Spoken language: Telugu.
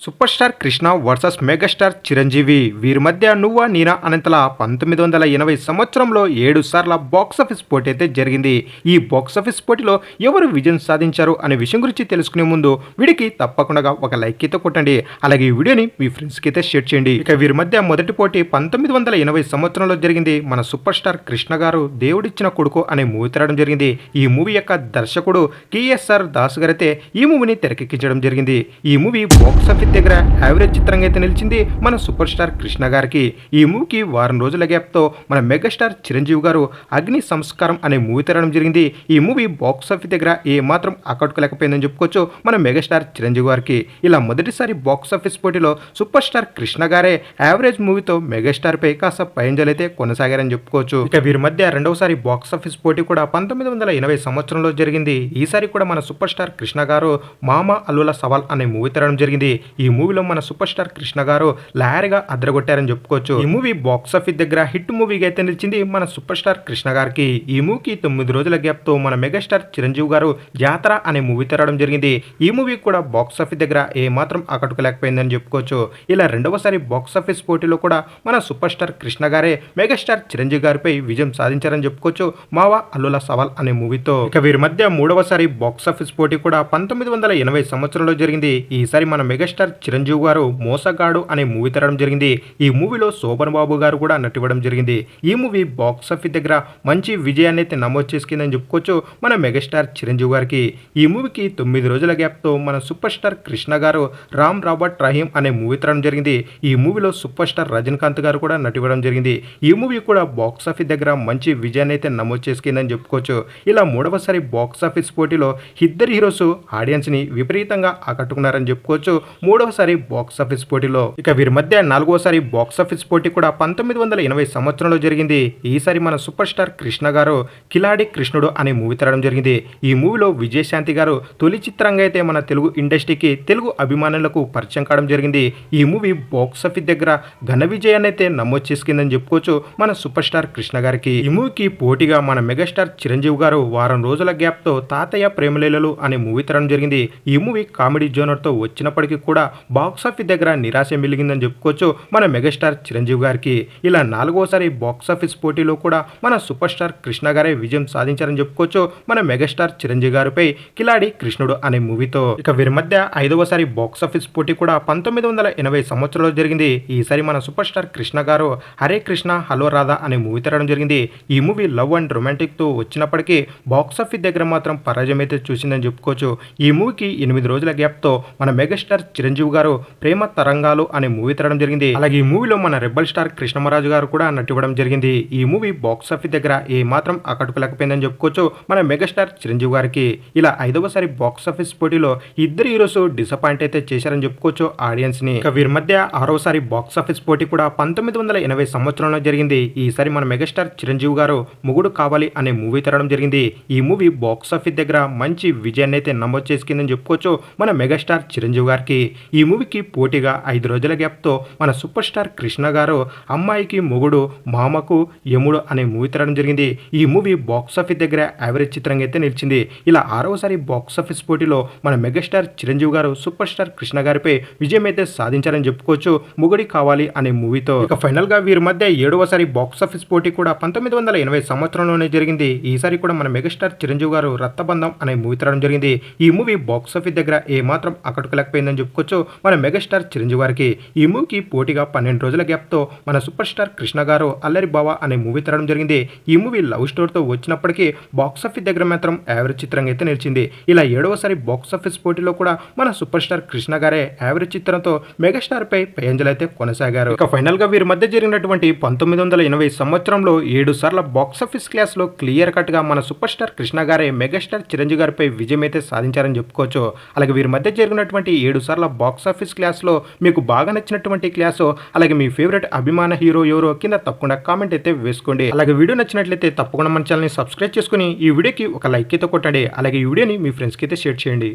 Super star Krishna versus megastar Chiranjeevi వీరి మధ్య నువ్వా నేనా అనంతల 1980 సంవత్సరంలో 7 సార్ల బాక్సాఫీస్ పోటీ అయితే జరిగింది. ఈ బాక్సాఫీస్ పోటీలో ఎవరు విజయం సాధించారు అనే విషయం గురించి తెలుసుకునే ముందు వీడికి తప్పకుండా ఒక లైక్ అయితే కొట్టండి. అలాగే ఈ వీడియోని మీ ఫ్రెండ్స్కి అయితే షేర్ చేయండి. ఇక వీరి మధ్య మొదటి పోటీ 1980 సంవత్సరంలో జరిగింది. మన సూపర్ స్టార్ కృష్ణ గారు దేవుడిచ్చిన కొడుకు అనే మూవీ తీయడం జరిగింది. ఈ మూవీ యొక్క దర్శకుడు KSR దాస్ గారైతే ఈ మూవీని తెరకెక్కించడం జరిగింది. ఈ మూవీ బాక్సాఫీస్ దగ్గర యావరేజ్ చిత్రంగా అయితే నిలిచింది మన సూపర్ స్టార్ కృష్ణ గారికి. ఈ మూవీకి వారం రోజుల గ్యాప్తో మన మెగాస్టార్ చిరంజీవి గారు అగ్ని సంస్కారం అనే మూవీ తీయడం జరిగింది. ఈ మూవీ బాక్సాఫీస్ దగ్గర ఏ మాత్రం ఆకట్టుకోలేకపోయిందని చెప్పుకోవచ్చు మన మెగాస్టార్ చిరంజీవి గారికి. ఇలా మొదటిసారి బాక్సాఫీస్ పోటీలో సూపర్ స్టార్ కృష్ణ గారే యావరేజ్ మూవీతో మెగాస్టార్ పై కాస్త పైంజలైతే కొనసాగారని చెప్పుకోవచ్చు. ఇక వీరి మధ్య రెండవసారి బాక్సాఫీస్ పోటీ కూడా 1980 సంవత్సరంలో జరిగింది. ఈసారి కూడా మన సూపర్ స్టార్ కృష్ణ గారు మామ అల్లుల సవాల్ అనే మూవీ తీయడం జరిగింది. ఈ మూవీలో మన సూపర్ స్టార్ కృష్ణ గారు లాయర్గా అదరగొట్టారని చెప్పుకోవచ్చు. ఈ మూవీ బాక్సాఫీస్ దగ్గర హిట్ మూవీగా అయితే నిలిచింది మన సూపర్ స్టార్ కృష్ణ గారికి. ఈ మూవీకి 9 రోజుల గ్యాప్ తో మన మెగాస్టార్ చిరంజీవి గారు జాతర అనే మూవీ తీయడం జరిగింది. ఈ మూవీ కూడా బాక్సాఫీస్ దగ్గర ఏ మాత్రం ఆకట్టుకోలేకపోయిందని చెప్పుకోవచ్చు. ఇలా రెండవసారి బాక్సాఫీస్ పోటీలో కూడా మన సూపర్ స్టార్ కృష్ణ గారే మెగాస్టార్ చిరంజీవి గారిపై విజయం సాధించారని చెప్పుకోవచ్చు మావా అల్లుల సవాల్ అనే మూవీతో. ఇక వీరి మధ్య మూడవసారి బాక్సాఫీస్ పోటీ కూడా 1980 సంవత్సరంలో జరిగింది. ఈసారి మన మెగాస్టార్ చిరంజీవి గారు మోసగాడు అనే మూవీ తీయడం జరిగింది. ఈ మూవీలో శోభన్ బాబు గారు కూడా నటివ్వడం జరిగింది. ఈ మూవీ బాక్సాఫీస్ దగ్గర మంచి విజయాన్ని అయితే నమోదు చేసుకుందని చెప్పుకోవచ్చు మన మెగాస్టార్ చిరంజీవి గారికి. ఈ మూవీకి 9 రోజుల గ్యాప్తో మన సూపర్ స్టార్ కృష్ణ గారు రామ్ రాబర్ట్ రహీం అనే మూవీ తీయడం జరిగింది. ఈ మూవీలో సూపర్ స్టార్ రజనీకాంత్ గారు కూడా నటివ్వడం జరిగింది. ఈ మూవీ కూడా బాక్సాఫీస్ దగ్గర మంచి విజయాన్ని అయితే నమోదు చేసుకుందని చెప్పుకోవచ్చు. ఇలా మూడవసారి బాక్సాఫీస్ పోటీలో ఇద్దరు హీరోస్ ఆడియన్స్ ని విపరీతంగా ఆకట్టుకున్నారని చెప్పుకోవచ్చు మూడవసారి బాక్సాఫీస్ పోటీలో. ఇక వీరి మధ్య నాలుగోసారి బాక్సాఫీస్ పోటీ కూడా 1980 సంవత్సరంలో జరిగింది. ఈసారి మన సూపర్ స్టార్ కృష్ణ గారు కిలాడి కృష్ణుడు అనే మూవీ తీయడం జరిగింది. ఈ మూవీలో విజయశాంతి గారు తొలి చిత్రంగా అయితే మన తెలుగు ఇండస్ట్రీకి తెలుగు అభిమానులకు పరిచయం కావడం జరిగింది. ఈ మూవీ బాక్సాఫీస్ దగ్గర ఘన విజయాన్ని అయితే నమోదు చేసుకుందని చెప్పుకోవచ్చు మన సూపర్ స్టార్ కృష్ణ గారికి. ఈ మూవీకి పోటీగా మన మెగాస్టార్ చిరంజీవి గారు వారం రోజుల గ్యాప్ తో తాతయ్య ప్రేమలీలలు అనే మూవీ తీయడం జరిగింది. ఈ మూవీ కామెడీ జోనర్ తో వచ్చినప్పటికీ కూడా బాక్సాఫీస్ దగ్గర నిరాశ మిలిగిందని చెప్పుకోవచ్చు మన మెగాస్టార్ చిరంజీవి గారికి. ఇలా నాలుగోసారి బాక్సాఫీస్ పోటీలో కూడా మన సూపర్ స్టార్ కృష్ణ గారే విజయం సాధించారని చెప్పుకోవచ్చు మన మెగాస్టార్ చిరంజీవి గారిపై కిలాడి కృష్ణుడు అనే మూవీతో. ఇక వీరి మధ్య ఐదవసారి బాక్సాఫీస్ పోటీ కూడా 1980 సంవత్సరంలో జరిగింది. ఈసారి మన సూపర్ స్టార్ కృష్ణ గారు హరే కృష్ణ హలో రాధా అనే మూవీ తీయడం జరిగింది. ఈ మూవీ లవ్ అండ్ రొమాంటిక్ తో వచ్చినప్పటికీ బాక్సాఫీస్ దగ్గర మాత్రం పరాజయం అయితే చూసిందని చెప్పుకోవచ్చు. ఈ మూవీకి 8 రోజుల గ్యాప్ తో మన మెగాస్టార్ చిరంజీవి గారు ప్రేమ తరంగాలు అనే మూవీ తీయడం జరిగింది. అలాగే ఈ మూవీలో మన రెబల్ స్టార్ కృష్ణమరాజు గారు కూడా నటివ్వడం జరిగింది. ఈ మూవీ బాక్సాఫీస్ దగ్గర ఏ మాత్రం ఆకట్టుకోలేకపోయిందని చెప్పుకోవచ్చు మన మెగాస్టార్ చిరంజీవి గారికి. ఇలా ఐదవసారి బాక్సాఫీస్ పోటీలో ఇద్దరు హీరోస్ డిసప్పాయింట్ అయితే చేశారని చెప్పుకోవచ్చు ఆడియన్స్ ని. ఇక వీరి మధ్య ఆరోసారి బాక్సాఫీస్ పోటీ కూడా 1980 సంవత్సరంలో జరిగింది. ఈసారి మన మెగాస్టార్ చిరంజీవి గారు మొగుడు కావాలి అనే మూవీ తీయడం జరిగింది. ఈ మూవీ బాక్సాఫీస్ దగ్గర మంచి విజయాన్ని అయితే నమోదు చేసుకుందని చెప్పుకోవచ్చు మన మెగాస్టార్ చిరంజీవి గారికి. ఈ మూవీకి పోటీగా 5 రోజుల గ్యాప్తో మన సూపర్ స్టార్ కృష్ణ గారు అమ్మాయికి మొగుడు మామకు యముడు అనే మూవీ తీయడం జరిగింది. ఈ మూవీ బాక్సాఫీస్ దగ్గర యావరేజ్ చిత్రంగా అయితే నిలిచింది. ఇలా ఆరవసారి బాక్సాఫీస్ పోటీలో మన మెగాస్టార్ చిరంజీవి గారు సూపర్ స్టార్ కృష్ణ గారిపై విజయం అయితే సాధించారని చెప్పుకోవచ్చు మొగుడి కావాలి అనే మూవీతో. ఇక ఫైనల్ గా వీరి మధ్య 7వసారి బాక్సాఫీస్ పోటీ కూడా 1980 సంవత్సరంలోనే జరిగింది. ఈసారి కూడా మన మెగాస్టార్ చిరంజీవి గారు రక్తబంధం అనే మూవీ తీయడం జరిగింది. ఈ మూవీ బాక్సాఫీస్ దగ్గర ఏ మాత్రం ఆకట్టుకోలేకపోయిందని చెప్పుకోవచ్చు మన మెగాస్టార్ చిరంజీవి గారికి. ఈ మూవీకి పోటీగా 12 రోజుల గ్యాప్ తో మన సూపర్ స్టార్ కృష్ణ గారు అల్లరి బావ అనే మూవీ తీయడం జరిగింది. ఈ మూవీ లవ్ స్టోరీతో వచ్చినప్పటికీ బాక్సాఫీస్ దగ్గర మాత్రం యావరేజ్ చిత్రంగా అయితే నిలిచింది. ఇలా 7వసారి బాక్సాఫీస్ పోటీలో కూడా మన సూపర్ స్టార్ కృష్ణ గారే యావరేజ్ చిత్రంతో మెగాస్టార్ పై పయంజలు అయితే కొనసాగారు. ఇక ఫైనల్ గా వీరి మధ్య జరిగినటువంటి 1980 సంవత్సరంలో 7 సార్ల బాక్సాఫీస్ క్లాస్ లో క్లియర్ కట్ గా మన సూపర్ స్టార్ కృష్ణ గారే మెగాస్టార్ చిరంజీవి గారిపై విజయం అయితే సాధించారని చెప్పుకోవచ్చు. అలాగే వీరి మధ్య జరిగినటువంటి 7 సార్ల బాక్సాఫీస్ క్లాస్ లో మీకు బాగా నచ్చినటువంటి క్లాస్ అలాగే మీ ఫేవరెట్ అభిమాన హీరో ఎవరో కింద తప్పకుండా కామెంట్ అయితే వేసుకోండి. అలాగే వీడియో నచ్చినట్లయితే తప్పకుండా మన ఛానల్ని సబ్స్క్రైబ్ చేసుకుని ఈ వీడియోకి ఒక లైక్ అయితే కొట్టండి. అలాగే ఈ వీడియోని మీ ఫ్రెండ్స్కి అయితే షేర్ చేయండి.